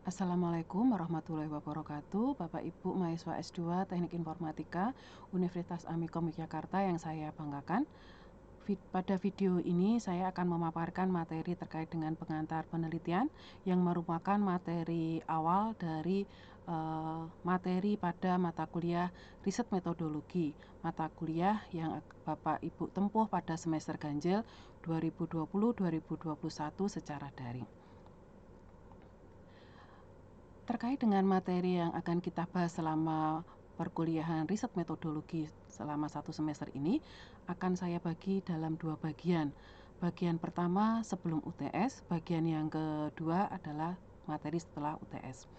Assalamualaikum warahmatullahi wabarakatuh. Bapak Ibu mahasiswa S2 Teknik Informatika Universitas Amikom Yogyakarta yang saya banggakan. Pada video ini saya akan memaparkan materi terkait dengan pengantar penelitian yang merupakan materi awal dari materi pada mata kuliah riset metodologi, mata kuliah yang Bapak Ibu tempuh pada semester ganjil 2020-2021 secara daring. Terkait dengan materi yang akan kita bahas selama perkuliahan riset metodologi selama 1 semester ini, akan saya bagi dalam 2 bagian. Bagian pertama sebelum UTS, bagian yang kedua adalah materi setelah UTS.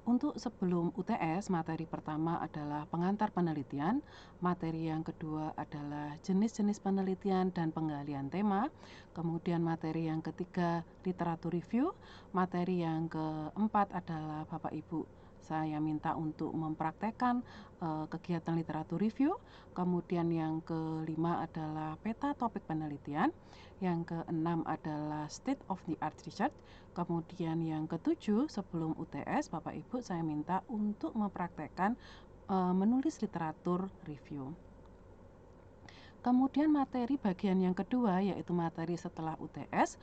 Untuk sebelum UTS, materi pertama adalah pengantar penelitian, materi yang kedua adalah jenis-jenis penelitian dan penggalian tema, kemudian materi yang ketiga literatur review, materi yang keempat adalah Bapak Ibu saya minta untuk mempraktekkan kegiatan literatur review, kemudian yang kelima adalah peta topik penelitian, yang keenam adalah state of the art research, kemudian yang ketujuh sebelum UTS Bapak Ibu saya minta untuk mempraktekkan menulis literatur review. Kemudian materi bagian yang kedua yaitu materi setelah UTS.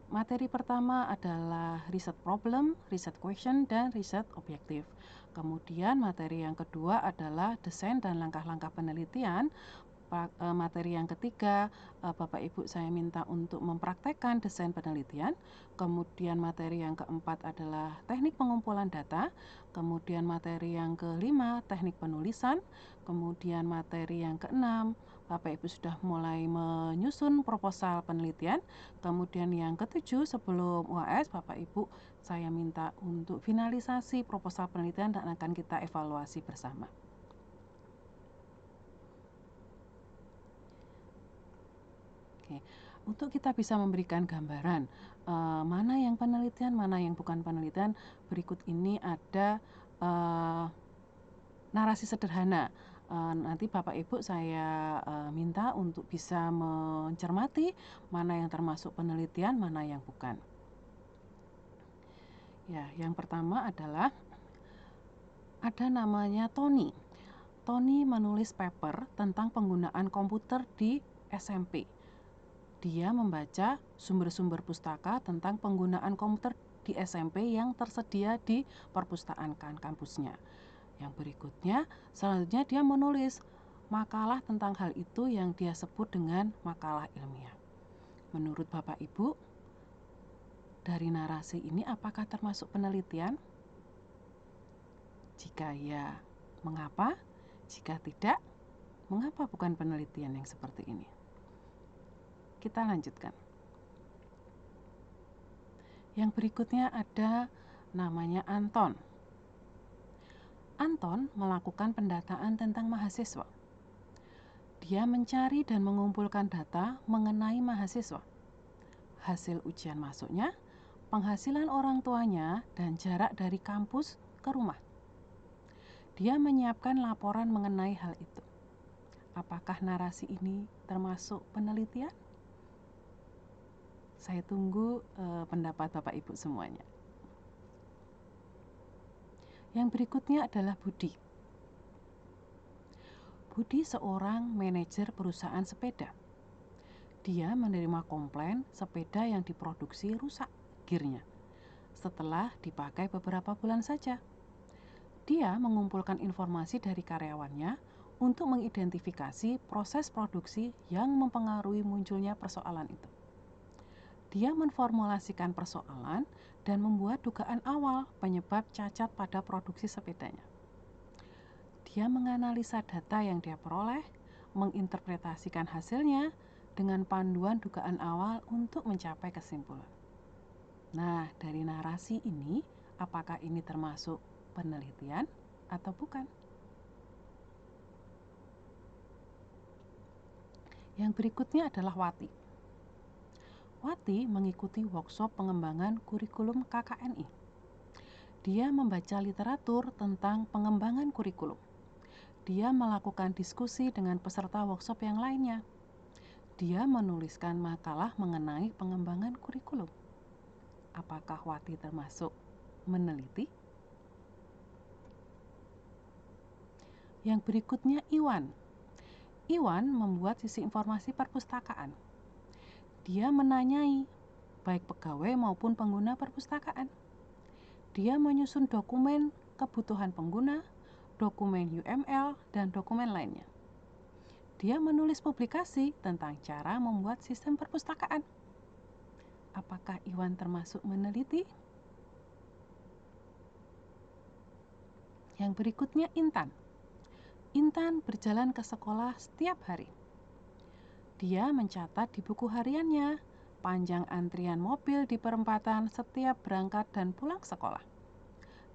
Materi pertama adalah riset problem, riset question, dan riset objektif. Kemudian materi yang kedua adalah desain dan langkah-langkah penelitian. Materi yang ketiga, Bapak Ibu saya minta untuk mempraktekkan desain penelitian. Kemudian materi yang keempat adalah teknik pengumpulan data. Kemudian materi yang kelima, teknik penulisan. Kemudian materi yang keenam, Bapak Ibu sudah mulai menyusun proposal penelitian. Kemudian yang ketujuh, sebelum UAS Bapak Ibu saya minta untuk finalisasi proposal penelitian dan akan kita evaluasi bersama. Oke, untuk kita bisa memberikan gambaran mana yang penelitian, mana yang bukan penelitian, berikut ini ada narasi sederhana. Nanti Bapak Ibu saya minta untuk bisa mencermati mana yang termasuk penelitian, mana yang bukan. Ya, yang pertama adalah ada namanya Tony. Tony menulis paper tentang penggunaan komputer di SMP. Dia membaca sumber-sumber pustaka tentang penggunaan komputer di SMP yang tersedia di perpustakaan kampusnya. Yang berikutnya, selanjutnya dia menulis makalah tentang hal itu yang dia sebut dengan makalah ilmiah. Menurut Bapak Ibu, dari narasi ini apakah termasuk penelitian? Jika ya, mengapa? Jika tidak, mengapa bukan penelitian yang seperti ini? Kita lanjutkan. Yang berikutnya ada namanya Anton. Anton melakukan pendataan tentang mahasiswa. Dia mencari dan mengumpulkan data mengenai mahasiswa. Hasil ujian masuknya, penghasilan orang tuanya, dan jarak dari kampus ke rumah. Dia menyiapkan laporan mengenai hal itu. Apakah narasi ini termasuk penelitian? Saya tunggu pendapat Bapak Ibu semuanya. Yang berikutnya adalah Budi. Budi seorang manajer perusahaan sepeda. Dia menerima komplain sepeda yang diproduksi rusak gearnya setelah dipakai beberapa bulan saja. Dia mengumpulkan informasi dari karyawannya untuk mengidentifikasi proses produksi yang mempengaruhi munculnya persoalan itu. Dia memformulasikan persoalan dan membuat dugaan awal penyebab cacat pada produksi sepedanya. Dia menganalisa data yang dia peroleh, menginterpretasikan hasilnya dengan panduan dugaan awal untuk mencapai kesimpulan. Nah, dari narasi ini, apakah ini termasuk penelitian atau bukan? Yang berikutnya adalah Wati. Wati mengikuti workshop pengembangan kurikulum KKNI. Dia membaca literatur tentang pengembangan kurikulum. Dia melakukan diskusi dengan peserta workshop yang lainnya. Dia menuliskan makalah mengenai pengembangan kurikulum. Apakah Wati termasuk meneliti? Yang berikutnya Iwan. Iwan membuat sisi informasi perpustakaan. Dia menanyai baik pegawai maupun pengguna perpustakaan. Dia menyusun dokumen kebutuhan pengguna, dokumen UML, dan dokumen lainnya. Dia menulis publikasi tentang cara membuat sistem perpustakaan. Apakah Iwan termasuk meneliti? Yang berikutnya Intan. Intan berjalan ke sekolah setiap hari. Dia mencatat di buku hariannya panjang antrian mobil di perempatan setiap berangkat dan pulang sekolah.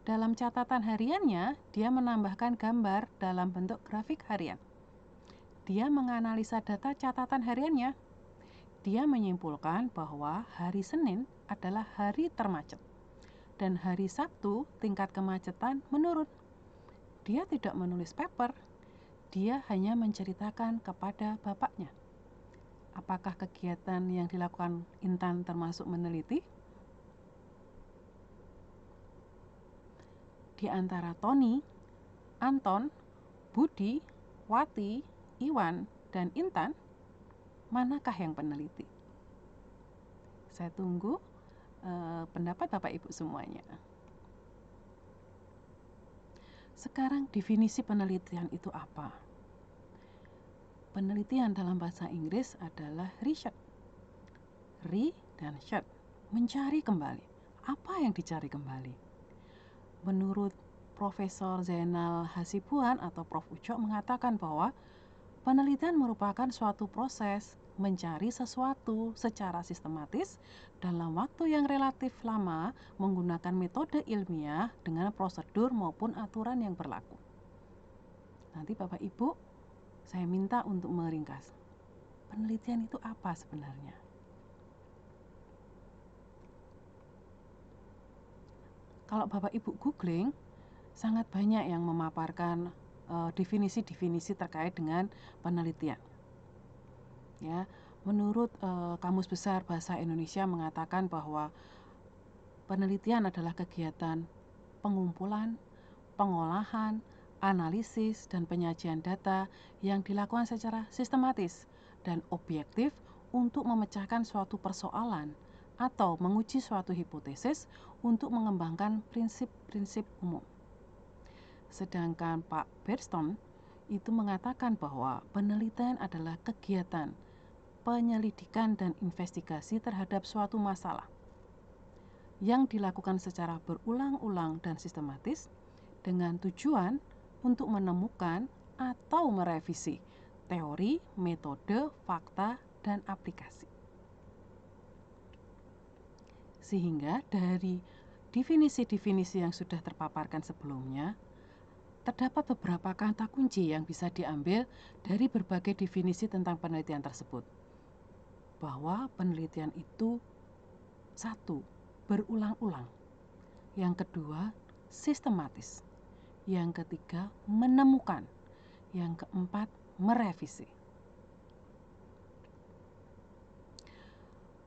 Dalam catatan hariannya, dia menambahkan gambar dalam bentuk grafik harian. Dia menganalisa data catatan hariannya. Dia menyimpulkan bahwa hari Senin adalah hari termacet dan hari Sabtu tingkat kemacetan menurun. Dia tidak menulis paper, dia hanya menceritakan kepada bapaknya. Apakah kegiatan yang dilakukan Intan termasuk meneliti? Di antara Tony, Anton, Budi, Wati, Iwan, dan Intan, manakah yang peneliti? Saya tunggu pendapat Bapak Ibu semuanya. Sekarang definisi penelitian itu apa? Penelitian dalam bahasa Inggris adalah research. Re dan search, mencari kembali. Apa yang dicari kembali? Menurut Profesor Zainal Hasibuan atau Prof. Ucok mengatakan bahwa penelitian merupakan suatu proses mencari sesuatu secara sistematis dalam waktu yang relatif lama menggunakan metode ilmiah dengan prosedur maupun aturan yang berlaku. Nanti Bapak Ibu, saya minta untuk meringkas. Penelitian itu apa sebenarnya? Kalau Bapak Ibu googling, sangat banyak yang memaparkan definisi-definisi terkait dengan penelitian. Ya, menurut Kamus Besar Bahasa Indonesia mengatakan bahwa penelitian adalah kegiatan pengumpulan, pengolahan, analisis, dan penyajian data yang dilakukan secara sistematis dan objektif untuk memecahkan suatu persoalan atau menguji suatu hipotesis untuk mengembangkan prinsip-prinsip umum. Sedangkan Pak Berston itu mengatakan bahwa penelitian adalah kegiatan penyelidikan dan investigasi terhadap suatu masalah yang dilakukan secara berulang-ulang dan sistematis dengan tujuan untuk menemukan atau merevisi teori, metode, fakta, dan aplikasi. Sehingga dari definisi-definisi yang sudah terpaparkan sebelumnya, terdapat beberapa kata kunci yang bisa diambil dari berbagai definisi tentang penelitian tersebut. Bahwa penelitian itu satu, berulang-ulang. Yang kedua, sistematis. Yang ketiga, menemukan. Yang keempat, merevisi.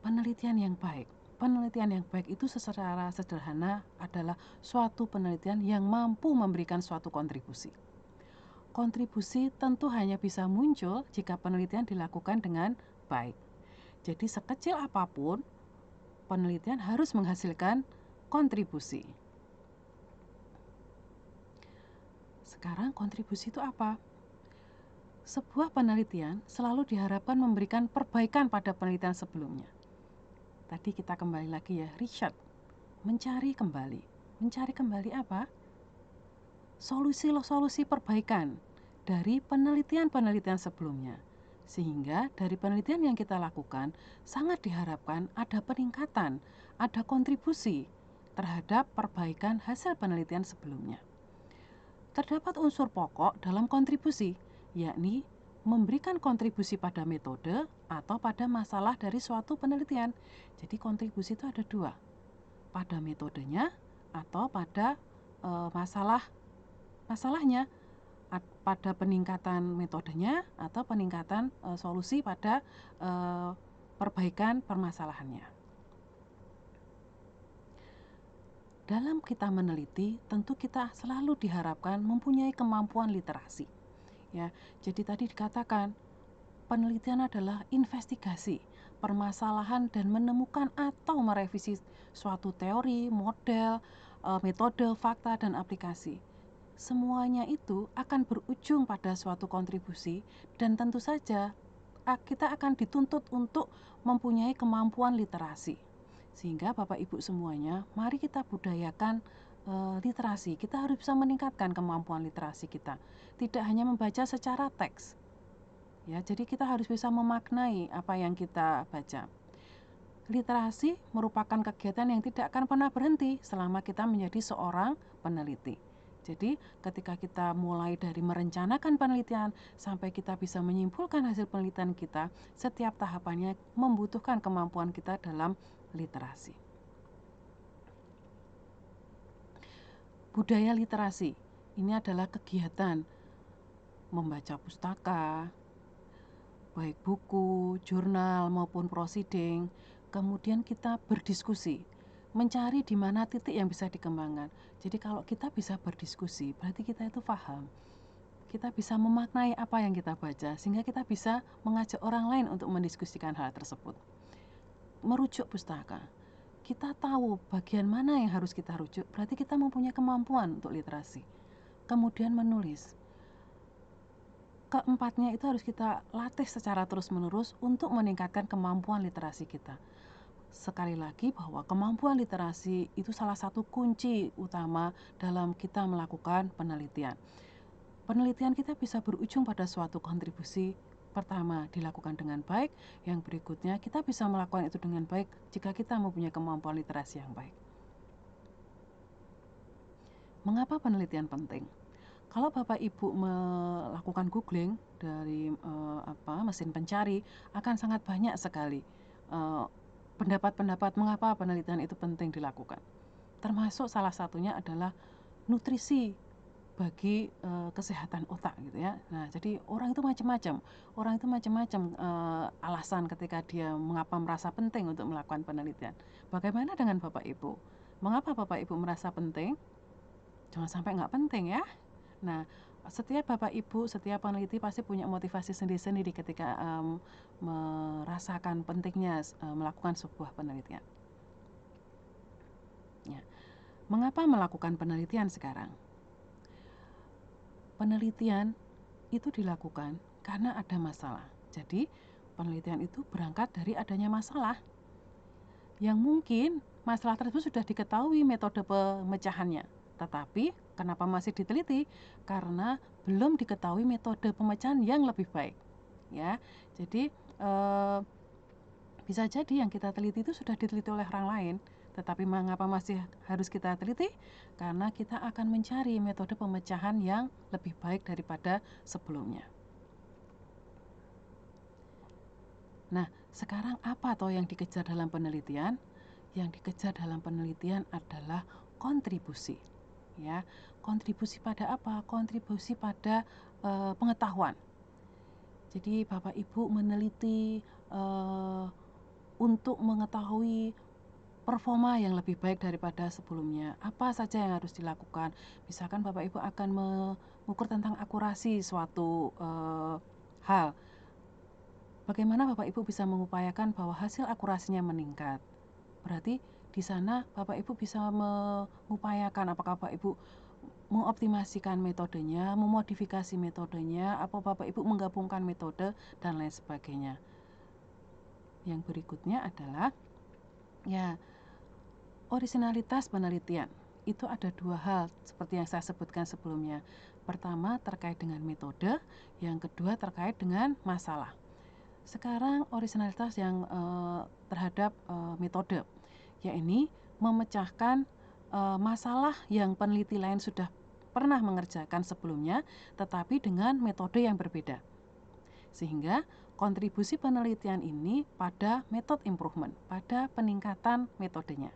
Penelitian yang baik. Penelitian yang baik itu secara sederhana adalah suatu penelitian yang mampu memberikan suatu kontribusi. Kontribusi tentu hanya bisa muncul jika penelitian dilakukan dengan baik. Jadi sekecil apapun, penelitian harus menghasilkan kontribusi. Sekarang kontribusi itu apa? Sebuah penelitian selalu diharapkan memberikan perbaikan pada penelitian sebelumnya. Tadi kita kembali lagi ya, research, mencari kembali. Mencari kembali apa? Solusi-solusi perbaikan dari penelitian-penelitian sebelumnya. Sehingga dari penelitian yang kita lakukan sangat diharapkan ada peningkatan, ada kontribusi terhadap perbaikan hasil penelitian sebelumnya. Terdapat unsur pokok dalam kontribusi, yakni memberikan kontribusi pada metode atau pada masalah dari suatu penelitian. Jadi kontribusi itu ada dua, pada metodenya atau pada masalahnya, pada peningkatan metodenya atau peningkatan solusi pada perbaikan permasalahannya. Dalam kita meneliti, tentu kita selalu diharapkan mempunyai kemampuan literasi. Ya, jadi tadi dikatakan penelitian adalah investigasi, permasalahan dan menemukan atau merevisi suatu teori, model, metode, fakta dan aplikasi. Semuanya itu akan berujung pada suatu kontribusi dan tentu saja kita akan dituntut untuk mempunyai kemampuan literasi. Sehingga Bapak Ibu semuanya, mari kita budayakan literasi. Kita harus bisa meningkatkan kemampuan literasi kita. Tidak hanya membaca secara teks. Ya, jadi kita harus bisa memaknai apa yang kita baca. Literasi merupakan kegiatan yang tidak akan pernah berhenti selama kita menjadi seorang peneliti. Jadi ketika kita mulai dari merencanakan penelitian sampai kita bisa menyimpulkan hasil penelitian kita, setiap tahapannya membutuhkan kemampuan kita dalam literasi. Budaya literasi ini adalah kegiatan membaca pustaka, baik buku, jurnal maupun prosiding. Kemudian kita berdiskusi, mencari di mana titik yang bisa dikembangkan. Jadi kalau kita bisa berdiskusi, berarti kita itu paham. Kita bisa memaknai apa yang kita baca, sehingga kita bisa mengajak orang lain untuk mendiskusikan hal tersebut. Merujuk pustaka, kita tahu bagian mana yang harus kita rujuk, berarti kita mempunyai kemampuan untuk literasi. Kemudian menulis. Keempatnya itu harus kita latih secara terus-menerus untuk meningkatkan kemampuan literasi kita. Sekali lagi bahwa kemampuan literasi itu salah satu kunci utama dalam kita melakukan penelitian. Penelitian kita bisa berujung pada suatu kontribusi. Pertama, dilakukan dengan baik. Yang berikutnya, kita bisa melakukan itu dengan baik jika kita mempunyai kemampuan literasi yang baik. Mengapa penelitian penting? Kalau Bapak Ibu melakukan googling dari mesin pencari, akan sangat banyak sekali pendapat-pendapat mengapa penelitian itu penting dilakukan. Termasuk salah satunya adalah nutrisi bagi kesehatan otak gitu ya. Nah, jadi orang itu macam-macam. Orang itu macam-macam alasan ketika dia mengapa merasa penting untuk melakukan penelitian. Bagaimana dengan Bapak Ibu? Mengapa Bapak Ibu merasa penting? Jangan sampai nggak penting ya. Nah, setiap Bapak Ibu, setiap peneliti pasti punya motivasi sendiri-sendiri ketika merasakan pentingnya melakukan sebuah penelitian. Ya. Mengapa melakukan penelitian sekarang? Penelitian itu dilakukan karena ada masalah. Jadi, penelitian itu berangkat dari adanya masalah. Yang mungkin masalah tersebut sudah diketahui metode pemecahannya. Tetapi kenapa masih diteliti? Karena belum diketahui metode pemecahan yang lebih baik. Ya, jadi bisa jadi yang kita teliti itu sudah diteliti oleh orang lain, tetapi mengapa masih harus kita teliti? Karena kita akan mencari metode pemecahan yang lebih baik daripada sebelumnya. Nah, sekarang apa toh yang dikejar dalam penelitian? Yang dikejar dalam penelitian adalah kontribusi. Ya, kontribusi pada apa? Kontribusi pada pengetahuan. Jadi Bapak Ibu meneliti untuk mengetahui performa yang lebih baik daripada sebelumnya. Apa saja yang harus dilakukan? Misalkan Bapak Ibu akan mengukur tentang akurasi suatu hal. Bagaimana Bapak Ibu bisa mengupayakan bahwa hasil akurasinya meningkat? Berarti di sana Bapak Ibu bisa mengupayakan apakah Bapak Ibu mengoptimasikan metodenya, memodifikasi metodenya, apa Bapak Ibu menggabungkan metode dan lain sebagainya. Yang berikutnya adalah ya orisinalitas penelitian. Itu ada dua hal seperti yang saya sebutkan sebelumnya. Pertama terkait dengan metode, yang kedua terkait dengan masalah. Sekarang orisinalitas yang terhadap metode, yaitu memecahkan masalah yang peneliti lain sudah pernah mengerjakan sebelumnya, tetapi dengan metode yang berbeda. Sehingga kontribusi penelitian ini pada method improvement, pada peningkatan metodenya.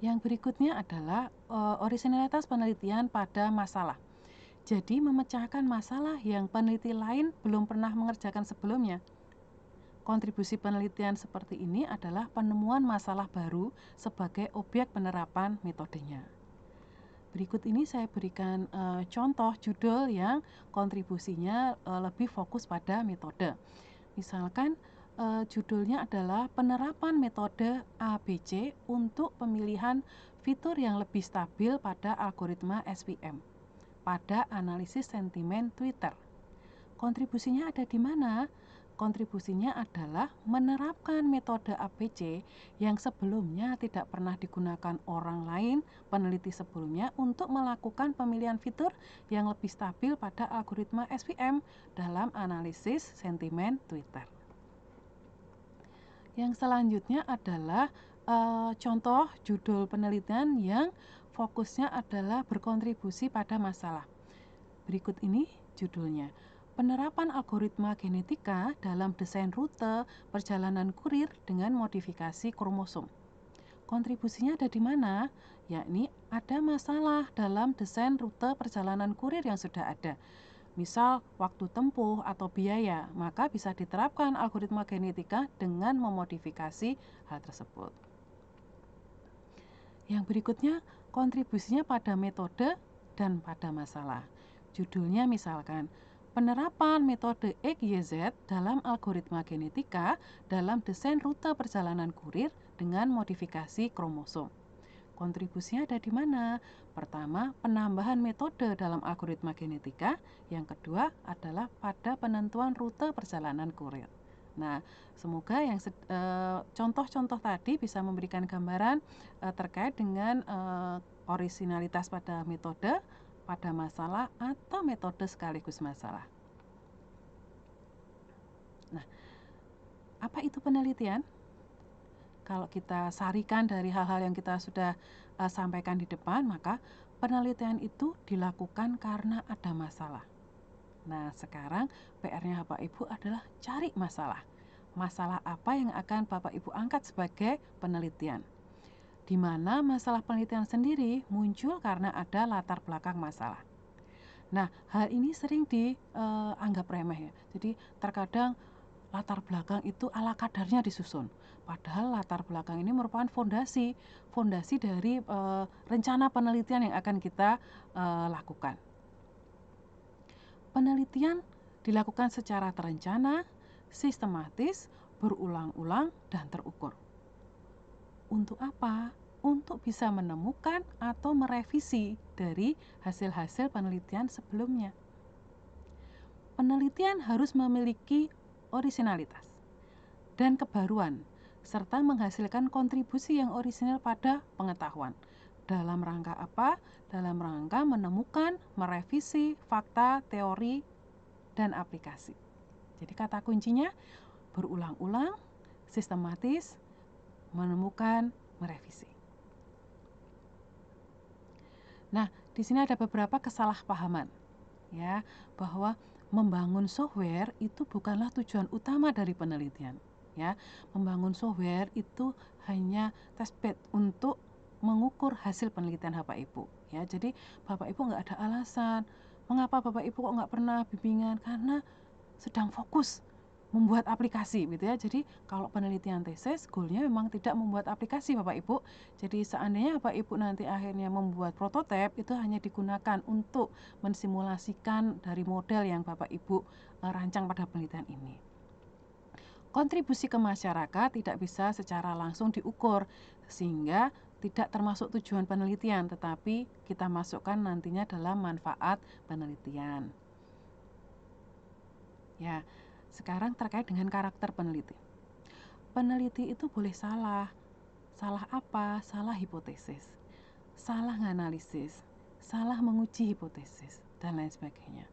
Yang berikutnya adalah orisinalitas penelitian pada masalah. Jadi memecahkan masalah yang peneliti lain belum pernah mengerjakan sebelumnya. Kontribusi penelitian seperti ini adalah penemuan masalah baru sebagai objek penerapan metodenya. Berikut ini saya berikan contoh judul yang kontribusinya lebih fokus pada metode. Misalkan judulnya adalah penerapan metode ABC untuk pemilihan fitur yang lebih stabil pada algoritma SVM pada analisis sentimen Twitter. Kontribusinya ada di mana? Kontribusinya adalah menerapkan metode ABC yang sebelumnya tidak pernah digunakan orang lain, peneliti sebelumnya, untuk melakukan pemilihan fitur yang lebih stabil pada algoritma SVM dalam analisis sentimen Twitter. Yang selanjutnya adalah contoh judul penelitian yang fokusnya adalah berkontribusi pada masalah. Berikut ini judulnya. Penerapan algoritma genetika dalam desain rute perjalanan kurir dengan modifikasi kromosom. Kontribusinya ada di mana? Yakni ada masalah dalam desain rute perjalanan kurir yang sudah ada. Misal waktu tempuh atau biaya, maka bisa diterapkan algoritma genetika dengan memodifikasi hal tersebut. Yang berikutnya, kontribusinya pada metode dan pada masalah. Judulnya misalkan, penerapan metode XYZ dalam algoritma genetika dalam desain rute perjalanan kurir dengan modifikasi kromosom. Kontribusinya ada di mana? Pertama, penambahan metode dalam algoritma genetika. Yang kedua adalah pada penentuan rute perjalanan kurir. Nah, semoga yang contoh-contoh tadi bisa memberikan gambaran terkait dengan orisinalitas pada metode, pada masalah, atau metode sekaligus masalah. Nah, apa itu penelitian? Kalau kita sarikan dari hal-hal yang kita sudah sampaikan di depan, maka penelitian itu dilakukan karena ada masalah. Nah, sekarang PR-nya Bapak Ibu adalah cari masalah. Masalah apa yang akan Bapak Ibu angkat sebagai penelitian? Di mana masalah penelitian sendiri muncul karena ada latar belakang masalah. Nah, hal ini sering dianggap remeh ya. Jadi terkadang latar belakang itu ala kadarnya disusun. Padahal latar belakang ini merupakan fondasi dari rencana penelitian yang akan kita lakukan. Penelitian dilakukan secara terencana, sistematis, berulang-ulang, dan terukur. Untuk apa? Untuk bisa menemukan atau merevisi dari hasil-hasil penelitian sebelumnya. Penelitian harus memiliki orisinalitas dan kebaruan, serta menghasilkan kontribusi yang orisinal pada pengetahuan. Dalam rangka apa? Dalam rangka menemukan, merevisi fakta, teori, dan aplikasi. Jadi kata kuncinya berulang-ulang, sistematis, menemukan, merevisi. Nah, di sini ada beberapa kesalahpahaman, ya, bahwa membangun software itu bukanlah tujuan utama dari penelitian, ya. Membangun software itu hanya testbed untuk mengukur hasil penelitian Bapak Ibu, ya. Jadi Bapak Ibu nggak ada alasan mengapa Bapak Ibu kok nggak pernah bimbingan, karena sedang fokus membuat aplikasi gitu ya. Jadi kalau penelitian tesis goalnya memang tidak membuat aplikasi Bapak Ibu. Jadi seandainya Bapak Ibu nanti akhirnya membuat prototipe, itu hanya digunakan untuk mensimulasikan dari model yang Bapak Ibu rancang pada penelitian ini. Kontribusi ke masyarakat tidak bisa secara langsung diukur, sehingga tidak termasuk tujuan penelitian, tetapi kita masukkan nantinya dalam manfaat penelitian. Ya, sekarang terkait dengan karakter peneliti. Peneliti itu boleh salah. Salah apa? Salah hipotesis, salah menganalisis, salah menguji hipotesis, dan lain sebagainya.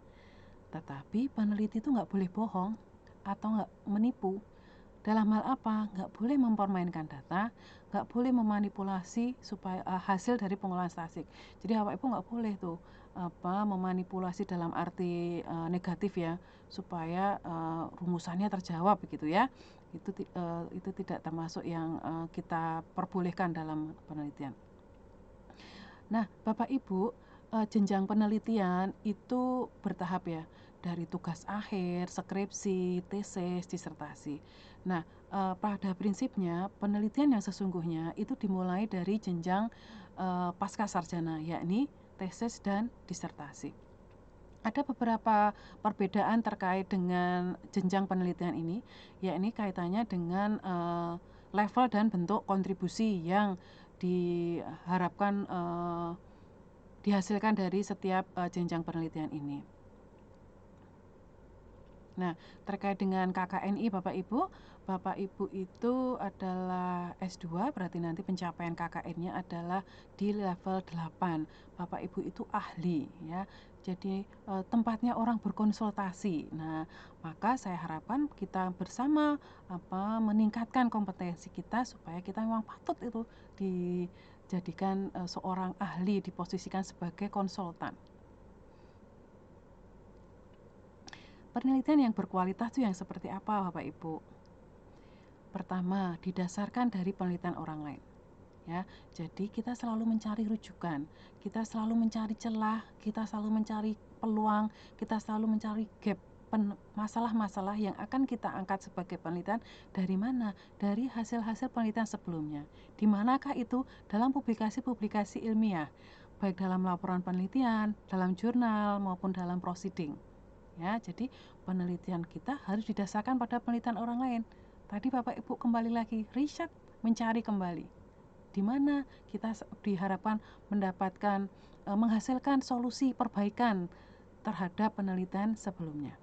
Tetapi peneliti itu nggak boleh bohong atau nggak menipu. Dalam hal apa? Nggak boleh mempermainkan data, nggak boleh memanipulasi supaya hasil dari pengolahan statistik. Jadi Bapak Ibu nggak boleh tuh memanipulasi dalam arti negatif ya, supaya rumusannya terjawab begitu ya. Itu tidak termasuk yang kita perbolehkan dalam penelitian. Nah, Bapak Ibu, jenjang penelitian itu bertahap ya. dari tugas akhir, skripsi, tesis, disertasi. Nah, pada prinsipnya penelitian yang sesungguhnya itu dimulai dari jenjang pasca sarjana, yakni tesis dan disertasi. Ada beberapa perbedaan terkait dengan jenjang penelitian ini, yakni kaitannya dengan level dan bentuk kontribusi yang diharapkan dihasilkan dari setiap jenjang penelitian ini. Nah, terkait dengan KKNI Bapak Ibu itu adalah S2, berarti nanti pencapaian KKN-nya adalah di level 8. Bapak Ibu itu ahli ya. Jadi tempatnya orang berkonsultasi. Nah, maka saya harapkan kita bersama meningkatkan kompetensi kita supaya kita memang patut itu dijadikan seorang ahli, diposisikan sebagai konsultan. Penelitian yang berkualitas itu yang seperti apa Bapak Ibu? Pertama, didasarkan dari penelitian orang lain. Ya, jadi kita selalu mencari rujukan, kita selalu mencari celah, kita selalu mencari peluang, kita selalu mencari gap masalah-masalah yang akan kita angkat sebagai penelitian dari mana? Dari hasil-hasil penelitian sebelumnya. Di manakah itu? Dalam publikasi-publikasi ilmiah, baik dalam laporan penelitian, dalam jurnal maupun dalam proceeding. Ya, jadi penelitian kita harus didasarkan pada penelitian orang lain. Tadi Bapak Ibu kembali lagi, riset, mencari kembali. Di mana kita diharapkan mendapatkan menghasilkan solusi perbaikan terhadap penelitian sebelumnya.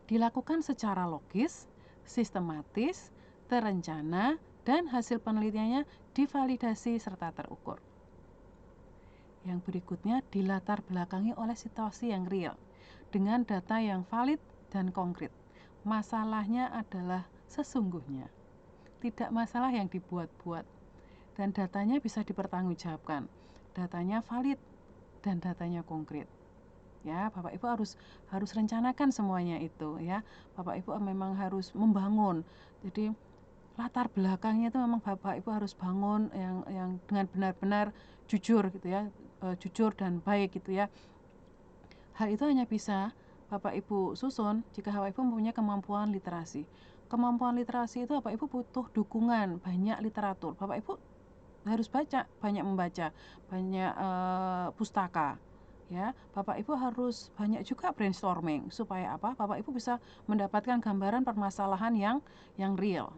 Dilakukan secara logis, sistematis, terencana, dan hasil penelitiannya divalidasi serta terukur. Yang berikutnya dilatar belakangi oleh situasi yang real dengan data yang valid dan konkret. Masalahnya adalah sesungguhnya, tidak masalah yang dibuat-buat, dan datanya bisa dipertanggungjawabkan. Datanya valid dan datanya konkret. Ya, Bapak Ibu harus rencanakan semuanya itu ya. Bapak Ibu memang harus membangun. Jadi latar belakangnya itu memang Bapak Ibu harus bangun yang dengan benar-benar jujur gitu ya, jujur dan baik gitu ya. Hal itu hanya bisa Bapak Ibu susun jika Bapak Ibu mempunyai kemampuan literasi. Kemampuan literasi itu Bapak Ibu butuh dukungan, banyak literatur. Bapak Ibu harus baca, banyak membaca, banyak pustaka. Ya, Bapak Ibu harus banyak juga brainstorming supaya apa? Bapak Ibu bisa mendapatkan gambaran permasalahan yang real.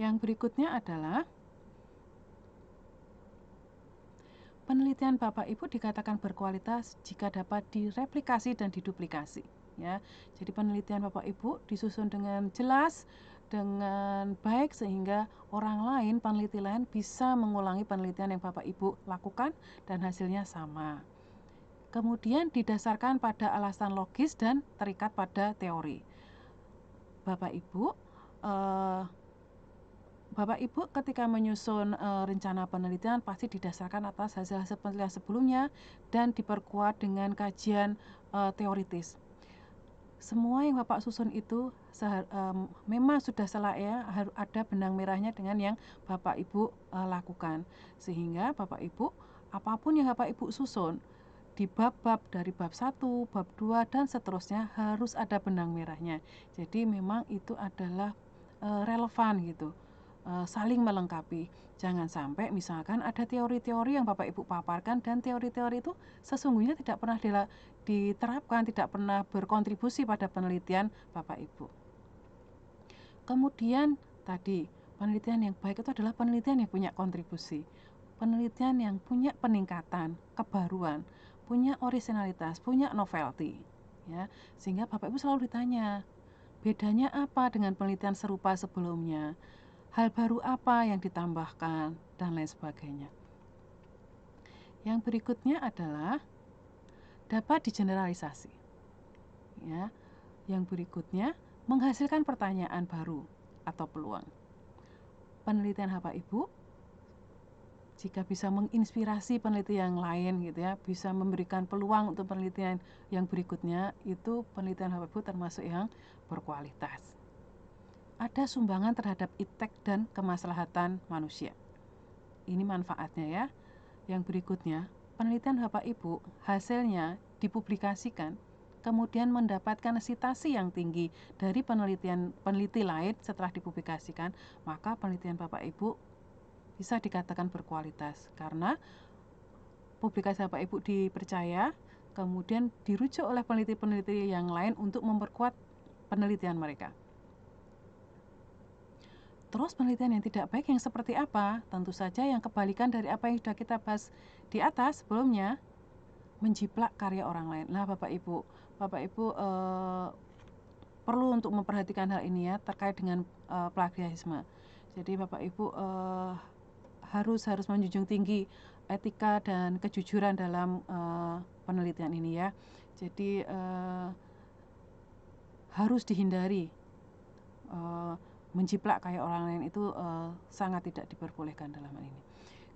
Yang berikutnya adalah penelitian Bapak Ibu dikatakan berkualitas jika dapat direplikasi dan diduplikasi. Ya, jadi penelitian Bapak Ibu disusun dengan jelas, dengan baik sehingga orang lain, peneliti lain bisa mengulangi penelitian yang Bapak Ibu lakukan dan hasilnya sama. Kemudian didasarkan pada alasan logis dan terikat pada teori. Bapak Ibu ketika menyusun rencana penelitian pasti didasarkan atas hasil-hasil penelitian sebelumnya dan diperkuat dengan kajian teoritis. Semua yang Bapak susun itu memang sudah selayaknya harus ada benang merahnya dengan yang Bapak Ibu lakukan. Sehingga Bapak Ibu, apapun yang Bapak Ibu susun, di bab-bab dari bab 1, bab 2, dan seterusnya harus ada benang merahnya. Jadi memang itu adalah relevan gitu. Saling melengkapi. Jangan sampai misalkan ada teori-teori yang Bapak Ibu paparkan dan teori-teori itu sesungguhnya tidak pernah diterapkan, tidak pernah berkontribusi pada penelitian Bapak Ibu. Kemudian tadi, penelitian yang baik itu adalah penelitian yang punya kontribusi, penelitian yang punya peningkatan, kebaruan, punya originalitas, punya novelty, ya. Sehingga Bapak Ibu selalu ditanya, bedanya apa dengan penelitian serupa sebelumnya? Hal baru apa yang ditambahkan dan lain sebagainya. Yang berikutnya adalah dapat digeneralisasi. Ya. Yang berikutnya menghasilkan pertanyaan baru atau peluang. Penelitian Bapak Ibu jika bisa menginspirasi penelitian yang lain gitu ya, bisa memberikan peluang untuk penelitian yang berikutnya, itu penelitian Bapak Ibu termasuk yang berkualitas. Ada sumbangan terhadap iptek dan kemaslahatan manusia. Ini manfaatnya ya. Yang berikutnya, penelitian Bapak Ibu hasilnya dipublikasikan, kemudian mendapatkan sitasi yang tinggi dari peneliti lain setelah dipublikasikan, maka penelitian Bapak Ibu bisa dikatakan berkualitas karena publikasi Bapak Ibu dipercaya, kemudian dirujuk oleh peneliti-peneliti yang lain untuk memperkuat penelitian mereka. Terus penelitian yang tidak baik yang seperti apa? Tentu saja yang kebalikan dari apa yang sudah kita bahas di atas sebelumnya, menjiplak karya orang lain. Nah, Bapak Ibu perlu untuk memperhatikan hal ini ya terkait dengan plagiarisme. Jadi Bapak Ibu harus menjunjung tinggi etika dan kejujuran dalam penelitian ini ya. Jadi harus dihindari menjiplak kayak orang lain itu sangat tidak diperbolehkan dalam hal ini.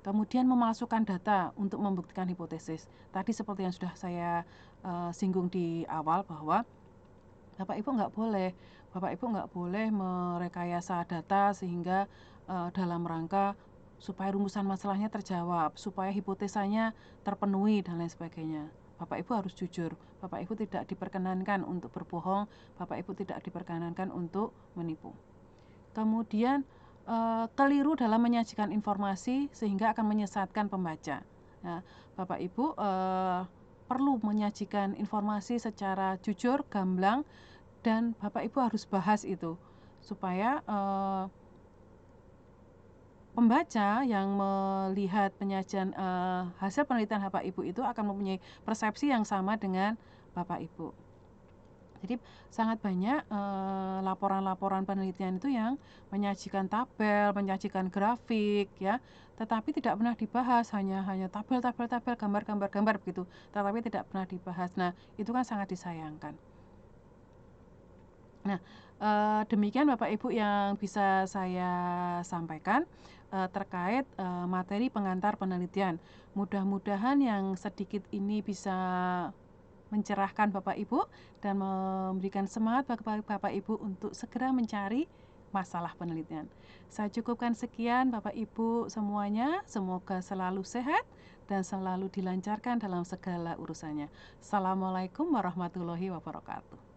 Kemudian memasukkan data untuk membuktikan hipotesis. Tadi seperti yang sudah saya singgung di awal bahwa Bapak Ibu nggak boleh merekayasa data sehingga dalam rangka supaya rumusan masalahnya terjawab, supaya hipotesanya terpenuhi dan lain sebagainya. Bapak Ibu harus jujur. Bapak Ibu tidak diperkenankan untuk berbohong. Bapak Ibu tidak diperkenankan untuk menipu. Kemudian keliru dalam menyajikan informasi sehingga akan menyesatkan pembaca. Nah, Bapak Ibu perlu menyajikan informasi secara jujur, gamblang, dan Bapak Ibu harus bahas itu supaya pembaca yang melihat penyajian hasil penelitian Bapak Ibu itu akan mempunyai persepsi yang sama dengan Bapak Ibu. Jadi sangat banyak laporan-laporan penelitian itu yang menyajikan tabel, menyajikan grafik ya, tetapi tidak pernah dibahas, hanya tabel, gambar begitu, tetapi tidak pernah dibahas. Nah, itu kan sangat disayangkan. Nah, demikian Bapak Ibu yang bisa saya sampaikan terkait materi pengantar penelitian. Mudah-mudahan yang sedikit ini bisa mencerahkan Bapak Ibu dan memberikan semangat bagi Bapak Ibu untuk segera mencari masalah penelitian. Saya cukupkan sekian Bapak Ibu semuanya. Semoga selalu sehat dan selalu dilancarkan dalam segala urusannya. Assalamualaikum warahmatullahi wabarakatuh.